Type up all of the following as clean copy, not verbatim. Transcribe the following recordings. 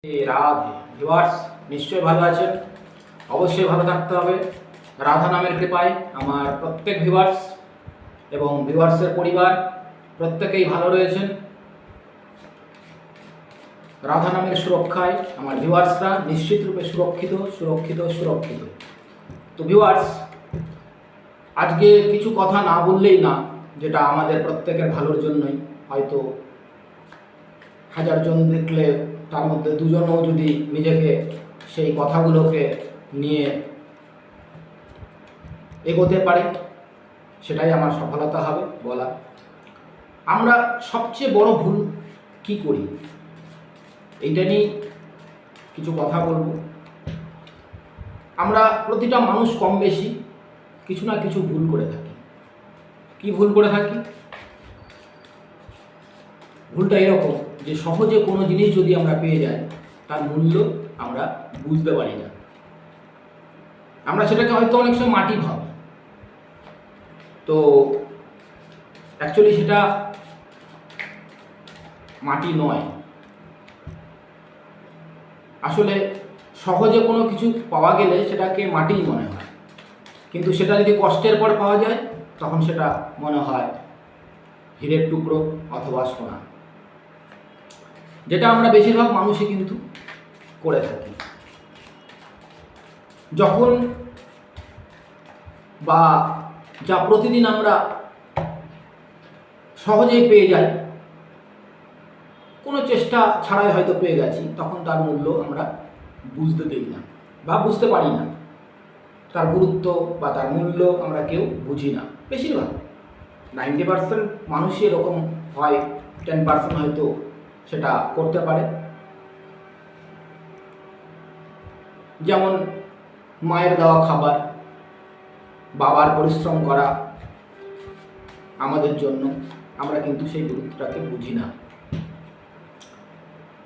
Radhe viewers, নিশ্চয়ই ভালো আছেন। অবশ্যই ভালো থাকতে হবে। রাধা নামের কৃপায় আমার প্রত্যেক ভিউয়ার্স এবং ভিউয়ার্সের পরিবার প্রত্যেকেই ভালো রয়েছেন। রাধা নামের সুরক্ষায় আমার ভিউয়ার্সরা নিশ্চিত রূপে সুরক্ষিত। তো ভিউয়ার্স, আজকে কিছু কথা না বললেই না, যেটা আমাদের প্রত্যেকের ভালোর জন্যই। হয়তো 1000 জন দেখলে তার মধ্যে 2 জনও যদি নিজেকে সেই কথাগুলোকে নিয়ে এগোতে পারে, সেটাই আমার সফলতা হবে বলা। আমরা সবচেয়ে বড় ভুল কি করি, এইটা নিয়ে কিছু কথা বলবো। আমরা প্রতিটা মানুষ কম বেশি কিছু না কিছু ভুল করে থাকি। কি ভুল করে থাকি? ভুলটা এরকম যে সহজে কোনো জিনিস যদি আমরা পেয়ে যাই, তার মূল্য আমরা বুঝতে পারি না। আমরা সেটাকে হয়তো অনেক সময় মাটি ভাবি। তো অ্যাকচুয়ালি সেটা মাটি নয়। আসলে সহজে কোনো কিছু পাওয়া গেলে সেটাকে মাটিই মনে হয়, কিন্তু সেটা যদি কষ্টের পর পাওয়া যায় তখন সেটা মনে হয় হীরের টুকরো অথবা সোনা, যেটা আমরা বেশিরভাগ মানুষই কিন্তু করে থাকি। যখন বা যা প্রতিদিন আমরা সহজেই পেয়ে যাই, কোনো চেষ্টা ছাড়াই হয়তো পেয়ে গেছি, তখন তার মূল্য আমরা বুঝতে দিই না বা বুঝতে পারি না। তার গুরুত্ব বা তার মূল্য আমরা কেউ বুঝি না। বেশিরভাগ 90% মানুষই এরকম হয়, 10% হয়তো সেটা করতে পারে। যেমন মায়ের দেওয়া খাবার, বাবার পরিশ্রম করা আমাদের জন্য, আমরা কিন্তু সেই গুরুত্বটাকে বুঝি না।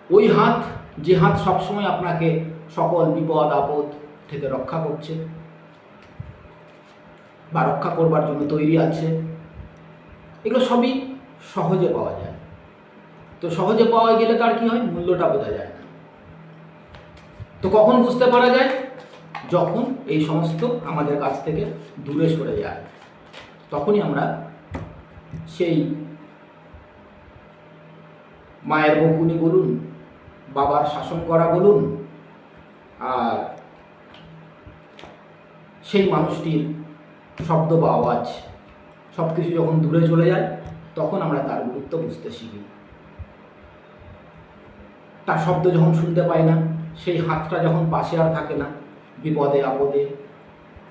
ওই হাত, যে হাত সবসময় আপনাকে সকল বিপদ আপদ থেকে রক্ষা করছে বা রক্ষা করবার জন্য তৈরি আছে, এগুলো সবই সহজে পাওয়া যায়। তো সহজে পাওয়া গেলে তার কি হয়? মূল্যটা বোঝা যায় না। তো কখন বুঝতে পারা যায়? যখন এই সমস্ত আমাদের কাছ থেকে দূরে সরে যায়, তখনই আমরা সেই মায়ের বকুনি বলুন, বাবার শাসন করা বলুন, আর সেই মানুষটির শব্দ বা আওয়াজ, সব কিছু যখন দূরে চলে যায়, তখন আমরা তার গুরুত্ব বুঝতে শিখি। তার শব্দ যখন শুনতে পাই না, সেই হাতটা যখন পাশে আর থাকে না, বিপদে আপদে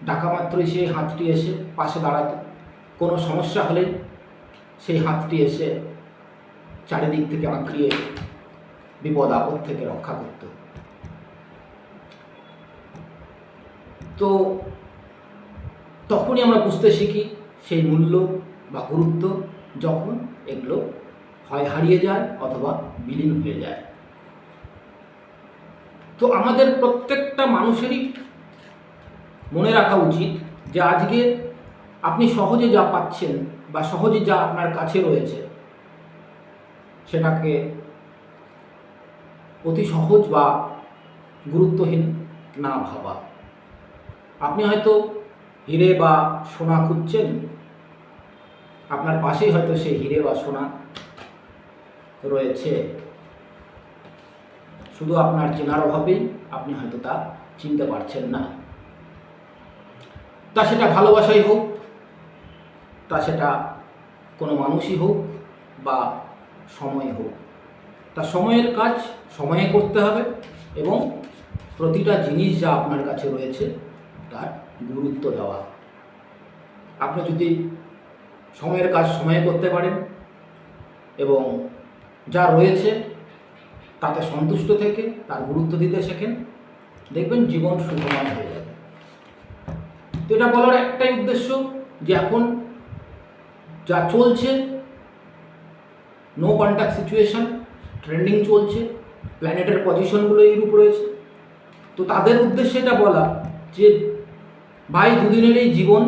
ডাকা মাত্রই সেই হাতটি এসে পাশে দাঁড়াতো। কোনো সমস্যা হলেই সেই হাতটি এসে চারিদিক থেকে আঁকড়িয়ে বিপদ আপদ থেকে রক্ষা করত। তো তখনই আমরা বুঝতে শিখি সেই মূল্য বা গুরুত্ব, যখন এগুলো হয় হারিয়ে যায় অথবা বিলীন হয়ে যায়। তো আমাদের প্রত্যেকটা মানুষেরই মনে রাখা উচিত যে আজকে আপনি সহজে যা পাচ্ছেন বা সহজে যা আপনার কাছে রয়েছে, সেটাকে অতি সহজ বা গুরুত্বহীন না ভাবা। আপনি হয়তো হিরে বা সোনা খুঁজছেন, আপনার পাশেই হয়তো সেই হিরে বা সোনা রয়েছে, শুধু আপনার চেনার অভাবেই আপনি হয়তো তা চিনতে পারছেন না। তা সেটা ভালোবাসাই হোক, তা সেটা কোনো মানুষই হোক বা সময় হোক, তা সময়ের কাজ সময়ে করতে হবে এবং প্রতিটা জিনিস যা আপনার কাছে রয়েছে তার গুরুত্ব দেওয়া। আপনি যদি সময়ের কাজ সময়ে করতে পারেন এবং যা রয়েছে তাতে সন্তুষ্ট থেকে তার গুরুত্ব দিতে শেখেন, দেখবেন জীবন সুখময় হয়ে যাবে। তো এটা বলার একটাই উদ্দেশ্য যে এখন যা চলছে, নো কন্ট্যাক্ট সিচুয়েশন ট্রেন্ডিং চলছে, প্ল্যানেটের পজিশনগুলো এইরূপ রয়েছে। তো তাদের উদ্দেশ্যে এটা বলা যে ভাই, দুদিনের এই জীবন,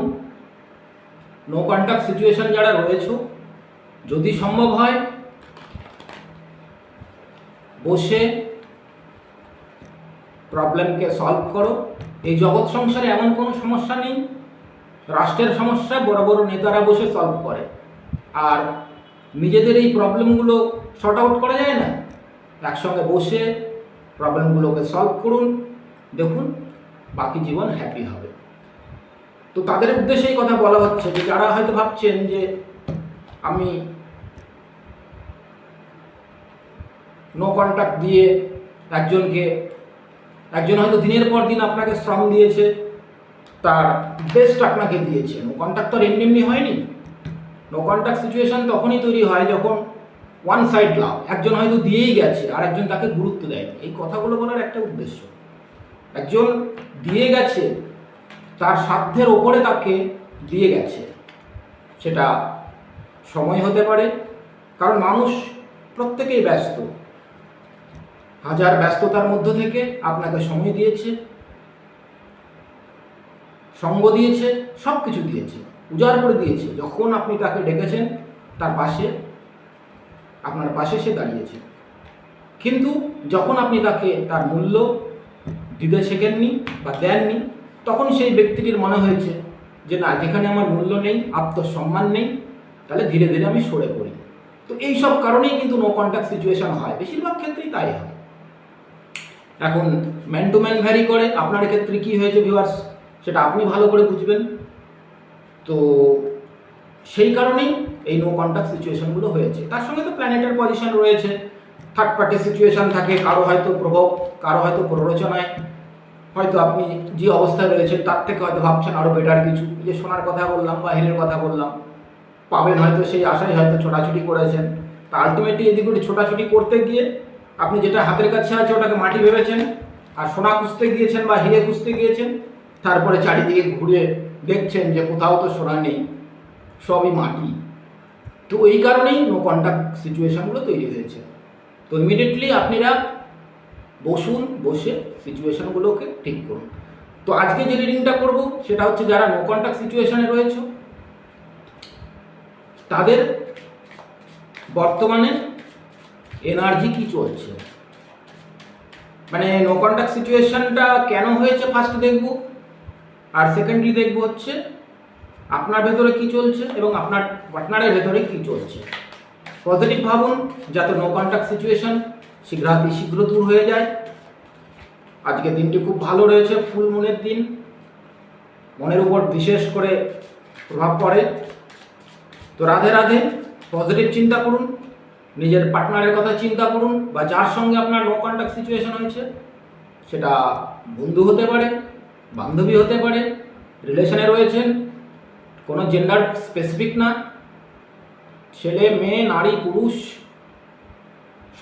নো কন্ট্যাক্ট সিচুয়েশন যারা রয়েছে, যদি সম্ভব হয় বসে প্রবলেমকে সলভ করো। এই জগৎ সংসারে এমন কোনো সমস্যা নেই রাষ্ট্রের সমস্যা বড় বড় নেতারা বসে সলভ করে, আর নিজেদের এই প্রবলেমগুলো শর্ট আউট করা যায় না। একসঙ্গে বসে প্রবলেমগুলোকে সলভ করুন, দেখুন বাকি জীবন হ্যাপি হবে। তো তাদের উদ্দেশ্যে এই কথা বলা হচ্ছে যে যারা হয়তো ভাবছেন যে আমি নো কন্ট্যাক্ট দিয়ে একজন হয়তো দিনের পর দিন আপনাকে শ্রম দিয়েছে, তার বেস্ট আপনাকে দিয়েছে। নো কন্ট্যাক্ট তো এমনি এমনি হয়নি। নো কন্ট্যাক্ট সিচুয়েশন তখনই তৈরি হয় যখন ওয়ান সাইড লাভ, একজন হয়তো দিয়েই গেছে আর একজন তাকে গুরুত্ব দেয়। এই কথাগুলো বলার একটা উদ্দেশ্য, একজন দিয়ে গেছে, তার সাধ্যের ওপরে তাকে দিয়ে গেছে। সেটা সময় হতে পারে, কারণ মানুষ প্রত্যেকেই ব্যস্ত, হাজার ব্যস্ততার মধ্য থেকে আপনাকে সময় দিয়েছে, সঙ্গ দিয়েছে, সব কিছু দিয়েছে, উজাড় করে দিয়েছে। যখন আপনি তাকে ডেকেছেন আপনার পাশে সে দাঁড়িয়েছে। কিন্তু যখন আপনি তাকে তার মূল্য দিতে শেখেননি বা দেননি, তখন সেই ব্যক্তিটির মনে হয়েছে যে না, যেখানে আমার মূল্য নেই, আত্মসম্মান নেই, তাহলে ধীরে ধীরে আমি সরে পড়ি। তো এই সব কারণেই কিন্তু নো কন্ট্যাক্ট সিচুয়েশন হয়, বেশিরভাগ ক্ষেত্রেই তাই হয়। এখন ম্যান টু ম্যান ভ্যারি করে, আপনার ক্ষেত্রে কী হয়েছে ভিউয়ার্স সেটা আপনি ভালো করে বুঝবেন। তো সেই কারণেই এই নো কন্ট্যাক্ট সিচুয়েশনগুলো হয়েছে। তার সঙ্গে তো প্ল্যানেটের পজিশন রয়েছে, থার্ড পার্টি সিচুয়েশন থাকে, কারো হয়তো প্রভাব, কারো হয়তো প্ররোচনায়, হয়তো আপনি যে অবস্থায় রয়েছেন তার থেকে হয়তো ভাবছেন আরও বেটার কিছু, যে সোনার কথা বললাম বা হিরের কথা বললাম, পাবেন হয়তো সেই আশায় হয়তো ছোটাছুটি করেছেন। তা আলটিমেটলি এদিকে ছোটাছুটি করতে গিয়ে আপনি যেটা হাতের কাছে আছে ওটাকে মাটি ভেবেছেন, আর সোনা খুঁজতে গিয়েছেন বা হিরে খুঁজতে গিয়েছেন, তারপরে চারিদিকে ঘুরে দেখছেন যে কোথাও তো সোনা নেই, সবই মাটি। তো এই কারণেই নো কন্ট্যাক্ট সিচুয়েশানগুলো তৈরি হয়েছে। তো ইমিডিয়েটলি আপনারা বসুন, বসে সিচুয়েশানগুলোকে ঠিক করুন। তো আজকে যে রিডিংটা করব সেটা হচ্ছে যারা নো কন্ট্যাক্ট সিচুয়েশানে রয়েছে তাদের বর্তমানে এনার্জি কি চলছে, মানে নো কন্ট্যাক্ট সিচুয়েশনটা কেন হয়েছে ফার্স্ট দেখব, আর সেকেন্ডলি দেখব হচ্ছে আপনার ভেতরে কি চলছে এবং আপনার পার্টনারের ভেতরে কি চলছে। পজিটিভ ভাবুন যাতে নো কন্ট্যাক্ট সিচুয়েশন শীঘ্র দূর হয়ে যায়। আজকে দিনটি খুব ভালো রয়েছে, ফুল মুনের দিন, মনের উপর বিশেষ করে প্রভাব পড়ে। তো রাধে রাধে, পজিটিভ চিন্তা করুন, নিজের পার্টনারের কথা চিন্তা করুন, বা যার সঙ্গে আপনার নো কন্ট্যাক্ট সিচুয়েশন হয়েছে, সেটা বন্ধু হতে পারে, বান্ধবী হতে পারে, রিলেশনে রয়েছেন, কোনো জেন্ডার স্পেসিফিক না, ছেলে মেয়ে নারী পুরুষ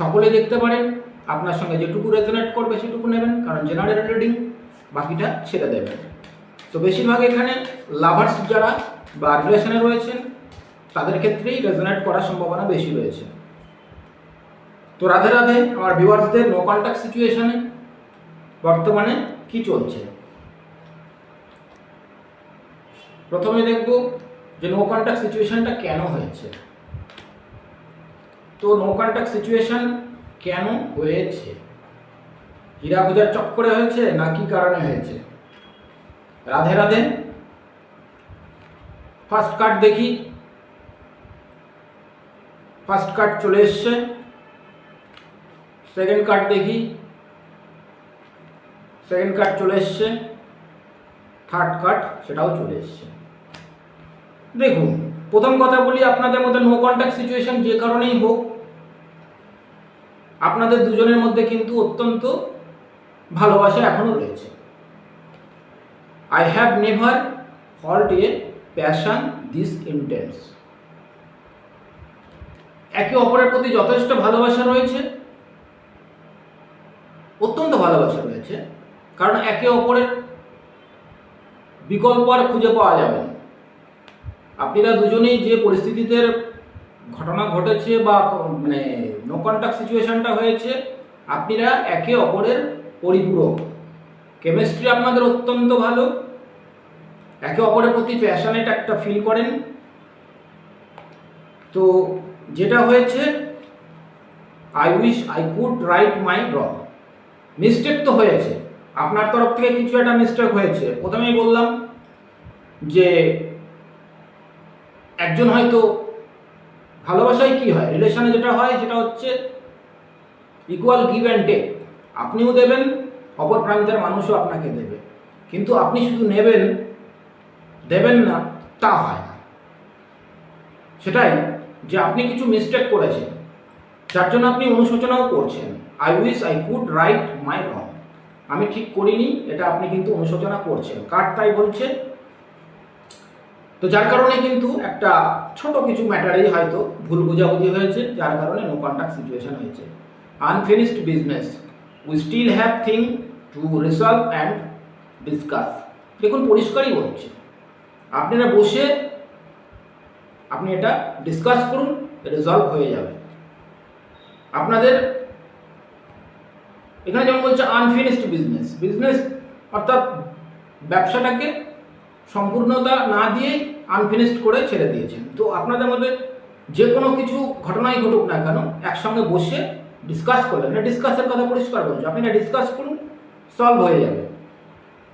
সকলে দেখতে পারেন। আপনার সঙ্গে যেটুকু রেজোনেট করবে সেটুকু নেবেন, কারণ জেনারেল রিডিং, বাকিটা ছেড়ে দেবেন। তো বেশিরভাগ এখানে লাভার্স যারা বা রিলেশনে রয়েছেন তাদের ক্ষেত্রেই রেজোনেট করার সম্ভাবনা বেশি রয়েছে। তো রাধে রাধে আমার ভিউয়ার্সদের, নো কন্ট্যাক্ট সিচুয়েশনে বর্তমানে কি চলছে। প্রথমে দেখব যে নো কন্ট্যাক্ট সিচুয়েশনটা কেন হয়েছে। তো নো কন্ট্যাক্ট সিচুয়েশন কেন হয়েছে, হীরা পূজার চক্করে হয়েছে না কি কারণে হয়েছে? রাধে রাধে। ফার্স্ট কার্ড দেখি, ফার্স্ট কার্ড চলে এসছে। সেকেন্ড কার্ড দেখি, সেকেন্ড কার্ড চলে এসছে। থার্ড কার্ড সেটাও চলে এসছে। দেখুন, প্রথম কথা বলি, আপনাদের মধ্যে নো কন্ট্যাক্ট সিচুয়েশন যে কারণেই হোক, আপনাদের দুজনের মধ্যে কিন্তু অত্যন্ত ভালোবাসা এখনো রয়েছে। I have never fault A passion this intense. একে অপরের প্রতি যথেষ্ট ভালোবাসা রয়েছে, অত্যন্ত ভালোবাসা রয়েছে, কারণ একে অপরের বিকল্প আর খুঁজে পাওয়া যাবে না। আপনারা দুজনেই যে পরিস্থিতিতে ঘটনা ঘটেছে বা মানে নো কন্ট্যাক্ট সিচুয়েশনটা হয়েছে, আপনারা একে অপরের পরিপূরক, কেমিস্ট্রি আপনাদের অত্যন্ত ভালো, একে অপরের প্রতি প্যাশনেট একটা ফিল করেন। তো যেটা হয়েছে, I wish I could right my wrong, mistake তো হয়েছে, আপনার তরফ থেকে কিছু একটা মিস্টেক হয়েছে। প্রথমেই বললাম যে একজন হয়তো ভালোবাসায় কি হয়, রিলেশনে যেটা হয় সেটা হচ্ছে ইকুয়াল গিভ অ্যান্ড টেক। আপনিও দেবেন, অপর প্রান্তের মানুষও আপনাকে দেবে, কিন্তু আপনি শুধু নেবেন দেবেন না তা হয় না। সেটাই যে আপনি কিছু মিস্টেক করেছেন, যার জন্য আপনি অনুশোচনাও করছেন। I wish I could right my wrong, আমি ঠিক করিনি, এটা আপনি কিন্তু অনুশোচনা করছেন। কার্ড তাই বলছে। তো যার কারণে কিন্তু একটা ছোট কিছু ম্যাটারেই হয়তো ভুল বোঝাবুঝি হয়েছে, যার কারণে নো কন্ট্যাক্ট সিচুয়েশন হয়েছে। Unfinished business, we still have thing to resolve and discuss. দেখুন পরিষ্কারই বলছে, আপনারা বসে আপনি এটা ডিসকাস করুন, রিজলভ হয়ে যাবে আপনাদের। এখানে যেমন বলছে আনফিনিশড বিজনেস, বিজনেস অর্থাৎ ব্যবসাটাকে সম্পূর্ণতা না দিয়েই আনফিনিশড করে ছেড়ে দিয়েছেন। তো আপনাদের মধ্যে যে কোনো কিছু ঘটনাই ঘটুক না কেন, একসঙ্গে বসে ডিসকাস করলেন, এটা ডিসকাসের কথা পরিষ্কার বলছে, আপনি এটা ডিসকাস করুন, সলভ হয়ে যাবে।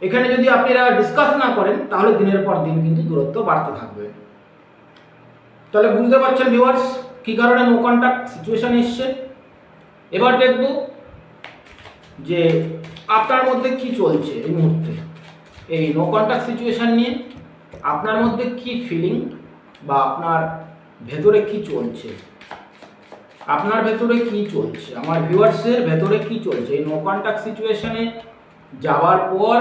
এখানে যদি আপনারা ডিসকাস না করেন তাহলে দিনের পর দিন কিন্তু দূরত্ব বাড়তে থাকবে। তাহলে বুঝতে পারছেন ভিউয়ার্স কী কারণে নো কন্ট্যাক্ট সিচুয়েশন এসছে। এবার দেখব যে আপনার মধ্যে কি চলছে এই মুহূর্তে, এই নো কন্ট্যাক্ট সিচুয়েশন নিয়ে আপনার মধ্যে কি ফিলিং বা আপনার ভেতরে কি চলছে, আপনার ভেতরে কি চলছে, আমার ভিউয়ার্সের ভেতরে কি চলছে এই নো কন্ট্যাক্ট সিচুয়েশনে যাওয়ার পর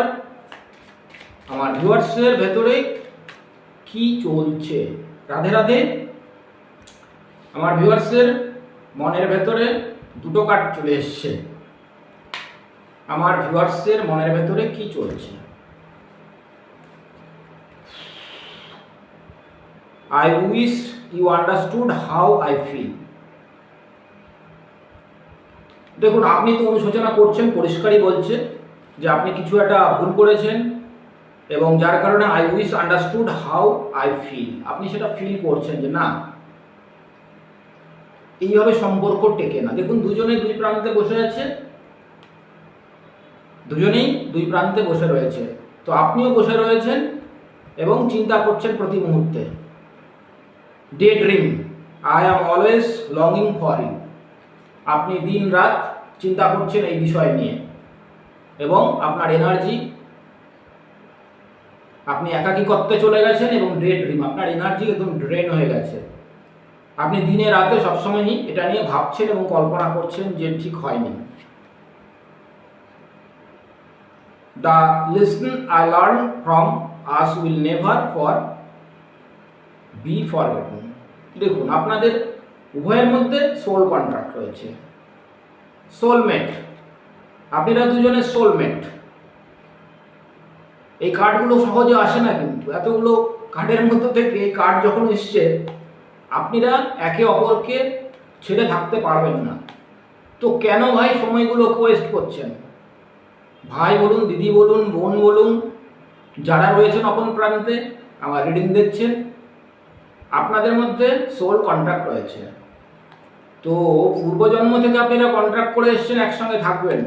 আমার ভিউয়ার্সের ভেতরে কি চলছে। রাধে রাধে। আমার ভিউয়ার্সের মনের ভেতরে দুটো কার্ড চলে এসছে। আমার ভিউয়ার্সের মনের ভেতরে কি চলছে। I wish you understood how I feel. দেখুন আপনি তো অনুশোচনা করছেন, পরিষ্কারই বলছে যে আপনি কিছু একটা ভুল করেছেন এবং যার কারণে I wish understood how I feel, আপনি সেটা ফিল করছেন যে না এইভাবে সম্পর্ক টেকে না। দেখুন দুজনেই দুই প্রান্তে বসে আছে, দুজনেই দুই প্রান্তে বসে রয়েছে। তো আপনিও বসে রয়েছেন এবং চিন্তা করছেন প্রতি মুহূর্তে। Day dream, I am always longing for you. আপনি দিন রাত চিন্তা করছেন এই বিষয় নিয়ে এবং আপনার এনার্জি, আপনি একাকিত্বে চলে গেছেন এবং ডে ড্রিম, আপনার এনার্জি একদম ড্রেন হয়ে গেছে। আপনি দিনে রাতে সবসময়ই এটা নিয়ে ভাবছেন এবং কল্পনা করছেন যে ঠিক হয়নি। The lesson I learn from us will never for be forgotten. দেখুন আপনাদের উভয়ের মধ্যে সোল কন্ট্রাক্ট রয়েছে, সোলমেট, আপনারা দুজনের সোলমেট। এই কার্ডগুলো সহজে আসে না, কিন্তু এতগুলো কার্ডের মধ্যে থেকে কার্ড যখন এসছে আপনারা একে অপরকে ছেড়ে থাকতে পারবেন না। তো কেন ভাই সময়গুলো ওয়েস্ট করছেন? ভাই বলুন, দিদি বলুন, বোন বলুন, যারা রয়েছেন অপর প্রান্তে আমার রিডিং দেখছেন, আপনাদের মধ্যে সোল কন্ট্রাক্ট রয়েছে। তো পূর্বজন্ম থেকে আপনারা কন্ট্রাক্ট করে এসেছেন একসঙ্গে থাকবেন।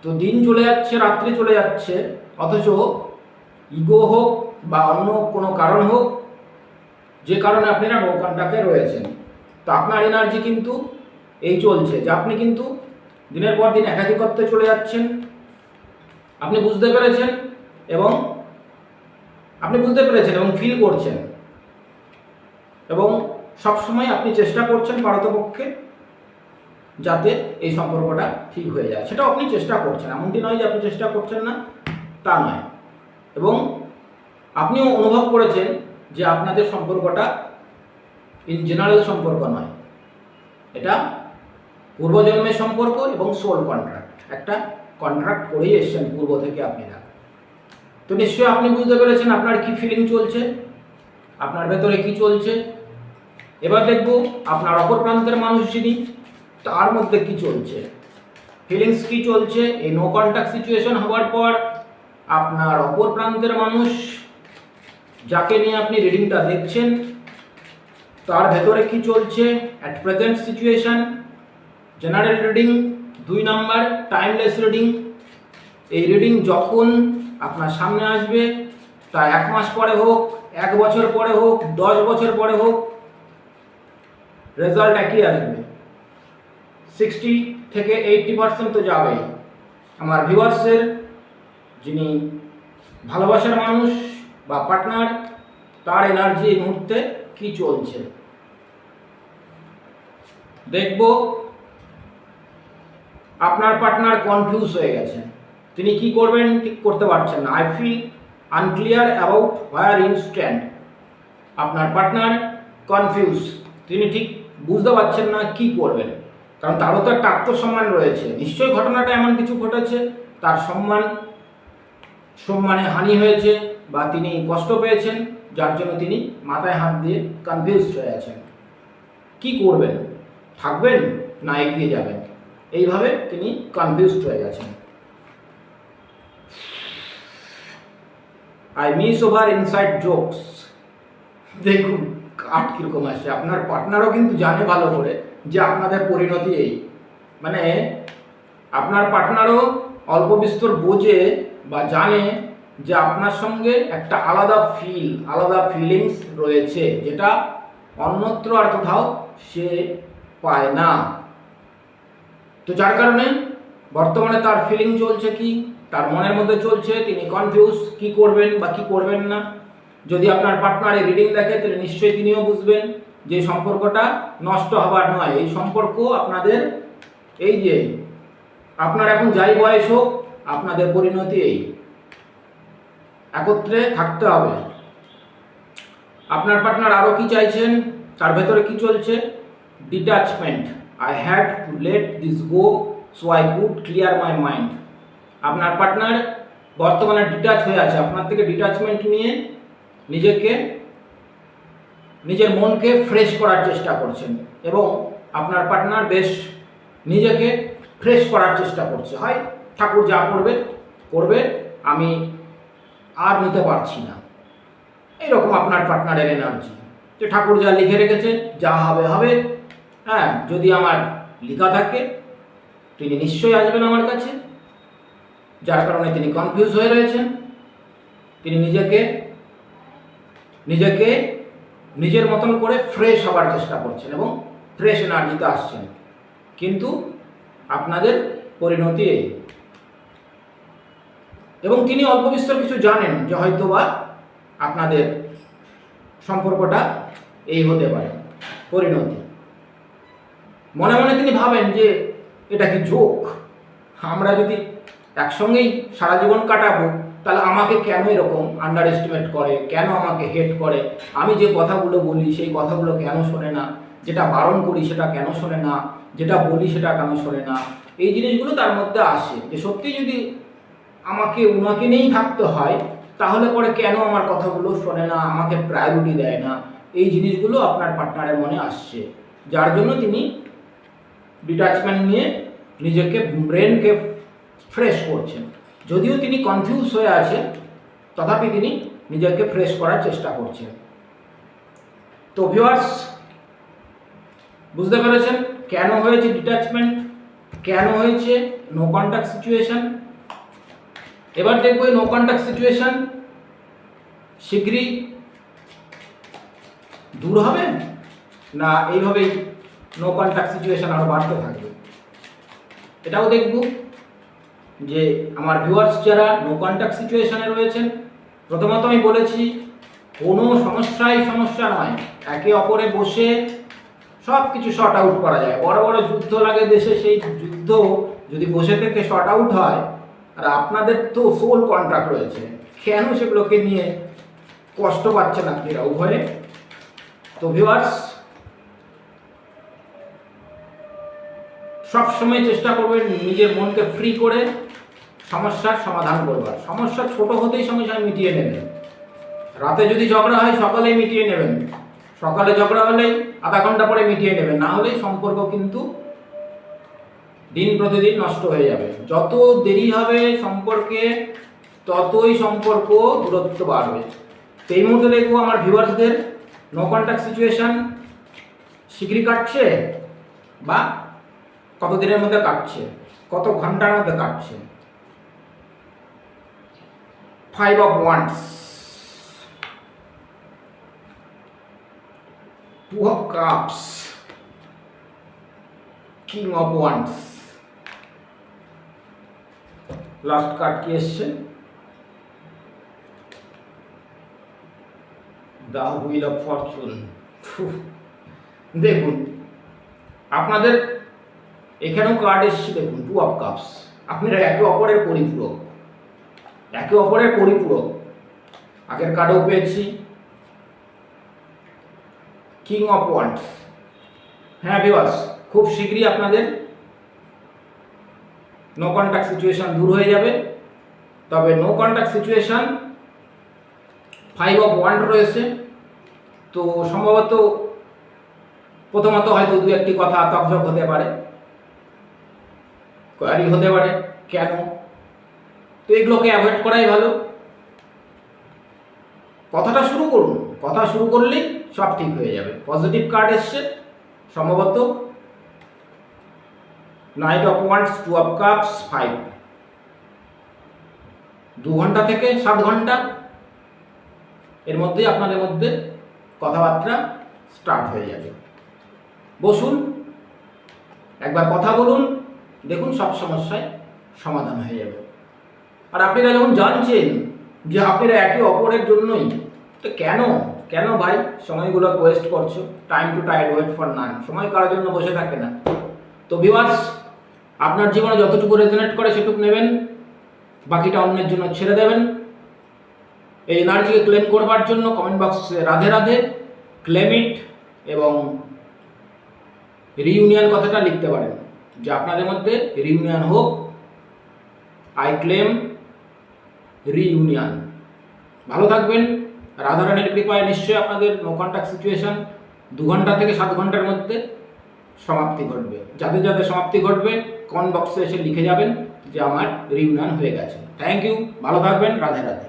তো দিন চলে যাচ্ছে, রাত্রি চলে যাচ্ছে, অথচ ইগো হোক বা অন্য কোনো কারণ হোক, যে কারণে আপনারা নো কন্ট্রাক্টে রয়েছেন। তো আপনার এনার্জি কিন্তু এই চলছে যে আপনি কিন্তু দিনের পর দিন একাকিত্বে চলে যাচ্ছেন। আপনি বুঝতে পেরেছেন এবং ফিল করছেন এবং সবসময় আপনি চেষ্টা করছেন পারতপক্ষে যাতে এই সম্পর্কটা ঠিক হয়ে যায়। সেটাও আপনি চেষ্টা করছেন, এমনটি নয় যে আপনি চেষ্টা করছেন না, তা নয়। এবং আপনিও অনুভব করেছেন যে আপনাদের সম্পর্কটা ইন জেনারেল সম্পর্ক নয়, এটা পূর্বজন্মের সম্পর্ক এবং সোল কন্ট্রাক্ট, একটা কন্ট্রাক্ট করেই এসছেন পূর্ব থেকে আপনারা। তো নিশ্চয়ই আপনি বুঝতে পেরেছেন আপনার কি ফিলিং চলছে, আপনার ভেতরে কি চলছে। এবার দেখব আপনার অপর প্রান্তের মানুষ যিনি, তার মধ্যে কি চলছে, ফিলিংস কি চলছে। এই নো কন্ট্যাক্ট সিচুয়েশন হওয়ার পর আপনার অপর প্রান্তের মানুষ যাকে নিয়ে আপনি রিডিংটা দেখছেন, তার ভেতরে কি চলছে at present situation. General reading 2 number, timeless reading এই রিডিং যখন আপনার সামনে আসবে, তা 1 মাস পরে হোক, 1 বছর পরে হোক, 10 বছর পরে হোক, রেজাল্ট একই আসবে। 60 থেকে 80% তো যাবেই। আমার ভিউয়ার্সের যিনি ভালোবাসার মানুষ বা পার্টনার, তার এনার্জি এই মুহূর্তে কি চলছে দেখব। আপনার পার্টনার কনফিউজ হয়ে গেছে, তিনি কি করবেন ঠিক করতে পারছেন না। I feel unclear about where you stand. আপনার পার্টনার কনফিউজ, তিনি ঠিক বুঝতে পারছেন না কি করবেন, কারণ তারও তো একটা আত্মসম্মান রয়েছে। নিশ্চয়ই ঘটনাটা এমন কিছু ঘটেছে, তার সম্মানে হানি হয়েছে বা তিনি কষ্ট পেয়েছেন, যার জন্য তিনি মাথায় হাত দিয়ে কনফিউজড হয়ে আছেন। কি করবেন, থাকবেন না এগিয়ে যাবেন, এইভাবে তিনি কনফিউজড হয়ে গেছেন। I miss over inside jokes. দেখুন কাঠ কীরকম আসছে। আপনার পার্টনারও কিন্তু জানে ভালো করে যে আপনাদের পরিণতি এই, মানে আপনার পার্টনারও অল্প বিস্তর বোঝে বা জানে যে আপনার সঙ্গে একটা আলাদা ফিলিংস রয়েছে, যেটা অন্যত্র আর কোথাও সে পায় না। তো যার কারণে বর্তমানে তার ফিলিং চলছে কি, তার মনের মধ্যে চলছে, তিনি কনফিউজ কি করবেন বা কি করবেন না। যদি আপনার পার্টনার এই রিডিং দেখে তাহলে নিশ্চয়ই তিনিও বুঝবেন যে সম্পর্কটা নষ্ট হবার নয়। এই সম্পর্ক আপনাদের, এই যে আপনার এখন যাই বয়স হোক, আপনাদের পরিণতি এই, একত্রে থাকতে হবে। আপনার পার্টনার আরও কি চাইছেন, তার ভেতরে কি চলছে? Detachment. I had to let this go so I could clear my mind. আপনার পার্টনার বর্তমানে ডিট্যাচ হয়ে আছে, আপনার থেকে ডিট্যাচমেন্ট নিয়ে নিজের মনকে ফ্রেশ করার চেষ্টা করছেন, এবং আপনার পার্টনার বেশ নিজেকে ফ্রেশ করার চেষ্টা করছে। হয় ঠাকুর যা করবে, আমি আর নিতে পারছি না, এইরকম আপনার পার্টনারের এনার্জি, যে ঠাকুর যা লিখে রেখেছে, যা হবে হবে। হ্যাঁ, যদি আমার লেখা থাকে তিনি নিশ্চয়ই আসবেন আমার কাছে। যার কারণে তিনি কনফিউজ হয়ে রয়েছেন, তিনি নিজেকে নিজের মতন করে ফ্রেশ হবার চেষ্টা করছেন এবং ফ্রেশ এনার্জিতে আসছেন। কিন্তু আপনাদের পরিণতি এই, এবং তিনি অল্প বিস্তর কিছু জানেন যে হয়তো বা আপনাদের সম্পর্কটা এই হতে পারে পরিণতি। মনে মনে তিনি ভাবেন যে এটা কি জোক, আমরা যদি একসঙ্গেই সারা জীবন কাটাবো, তাহলে আমাকে কেন এরকম আন্ডার এস্টিমেট করে, কেন আমাকে হেট করে, আমি যে কথাগুলো বলি সেই কথাগুলো কেন শোনে না, যেটা বারণ করি সেটা কেন শোনে না, যেটা বলি সেটা কেন শোনে না। এই জিনিসগুলো তার মধ্যে আসে যে সত্যি যদি ওনাকে নিয়েই থাকতে হয়, তাহলে পরে কেন আমার কথাগুলো শোনে না, আমাকে প্রায়োরিটি দেয় না। এই জিনিসগুলো আপনার পার্টনারের মনে আসছে, যার জন্য তিনি ডিট্যাচমেন্ট নিয়ে নিজেকে, ব্রেনকে ফ্রেশ করছেন। যদিও তিনি কনফিউজ হয়ে আছে, তথাপি তিনি নিজেকে ফ্রেশ করার চেষ্টা করছেন। তো ভিউয়ার্স, বুঝতে পেরেছেন কেন হয়েছে ডিট্যাচমেন্ট, কেন হয়েছে নো কন্ট্যাক্ট সিচুয়েশন। এবার দেখবো এই নো কন্ট্যাক্ট সিচুয়েশন শীঘ্রই দূর হবে, না এইভাবেই নো কন্ট্যাক্ট সিচুয়েশন আরও বাড়তে থাকবে, এটাও দেখব। যে আমার ভিউয়ার্স যারা নো কন্ট্যাক্ট সিচুয়েশনে রয়েছেন, প্রথমত আমি বলেছি কোনো সমস্যা নয়, একে অপরে বসে সব কিছু শর্ট আউট করা যায়। বড় বড় যুদ্ধ লাগে দেশে, সেই যুদ্ধ যদি বসে থেকে শর্ট আউট হয়, আর আপনাদের তো সোল কন্ট্রাক্ট রয়েছে, কেন সেগুলোকে নিয়ে কষ্ট পাচ্ছেন আপনারা উভয়ে? তো ভিউয়ার্স, সবসময় চেষ্টা করবেন নিজের মনকে ফ্রি করে সমস্যার সমাধান করবার। সমস্যা ছোট হতেই সমস্যা মিটিয়ে নেবেন। রাতে যদি ঝগড়া হয় সকালেই মিটিয়ে নেবেন, সকালে ঝগড়া হলেই আধা ঘন্টা পরে মিটিয়ে নেবেন, না হলেই সম্পর্ক কিন্তু দিন প্রতিদিন নষ্ট হয়ে যাবে। যত দেরি হবে সম্পর্কে, ততই সম্পর্ক দূরত্ব বাড়বে। তো এই মুহূর্তে দেখবো আমার ভিউয়ার্সদের নো কন্ট্যাক্ট সিচুয়েশন শীঘ্রই কাটছে, বা কত দিনের মধ্যে কাটছে, কত ঘন্টার মধ্যে কাটছে। 5 of Wands, 2 of Cups, King of Wands, last card কি এসছে? The wheel of Fortune. দেখুন আপনাদের এখানেও কার্ড এসছে, দেখুন 2 অফ কাপস। আপনারা একে অপরের পরিপূরক, একে অপরের পরিপূরক। আগের কার্ডও পেয়েছি কিং অফ ওয়ান্ডস। হ্যাঁ ভিউয়ার্স, খুব শীঘ্রই আপনাদের নো কন্ট্যাক্ট সিচুয়েশন দূর হয়ে যাবে। তবে no contact situation 5 of wand রয়েছে, তো সম্ভবত প্রথমত হয়তো দু একটি কথা তকঝক হতে পারে, কোয়ারি হতে পারে কেন, তো এগুলোকে অ্যাভয়েড করাই ভালো। কথাটা শুরু করুন, কথা শুরু করলেই সব ঠিক হয়ে যাবে। পজিটিভ কার্ড এসছে সম্ভবত night of wands, 2 of cups, 5। 2 ঘন্টা থেকে 7 ঘন্টা এর মধ্যে আপনাদের মধ্যে কথাবার্তা স্টার্ট হয়ে যাবে। বসুন, একবার কথা বলুন, দেখুন সব সমস্যায় সমাধান হয়ে যাবে। আর আপনারা যখন জানছেন যে আপনারা একে অপরের জন্যই, তো কেন ভাই সময়গুলো ওয়েস্ট করছো? Time to time wait for none. সময় কারোর জন্য বসে থাকে না। তো ভিউয়ার্স, আপনার জীবনে যতটুকু রেজোনেট করে সেটুকু নেবেন, বাকিটা অন্যের জন্য ছেড়ে দেবেন। এই এনার্জিকে ক্লেম করবার জন্য কমেন্ট বক্সে রাধে রাধে, ক্লেম ইট এবং রিইউনিয়ন কথাটা লিখতে পারেন যে আপনাদের মধ্যে রিইউনিয়ন হোক। I claim reunion. ভালো থাকবেন। রাধারানীর কৃপায় নিশ্চয়ই আপনাদের নো কন্ট্যাক্ট সিচুয়েশন 2 ঘন্টা থেকে 7 ঘন্টার মধ্যে সমাপ্তি ঘটবে। যাদের যাদের সমাপ্তি ঘটবে কমেন্ট বক্সে এসে লিখে যাবেন যে আমার রিইউনিয়ন হয়ে গেছে। থ্যাংক ইউ, ভালো থাকবেন, রাধে রাধে।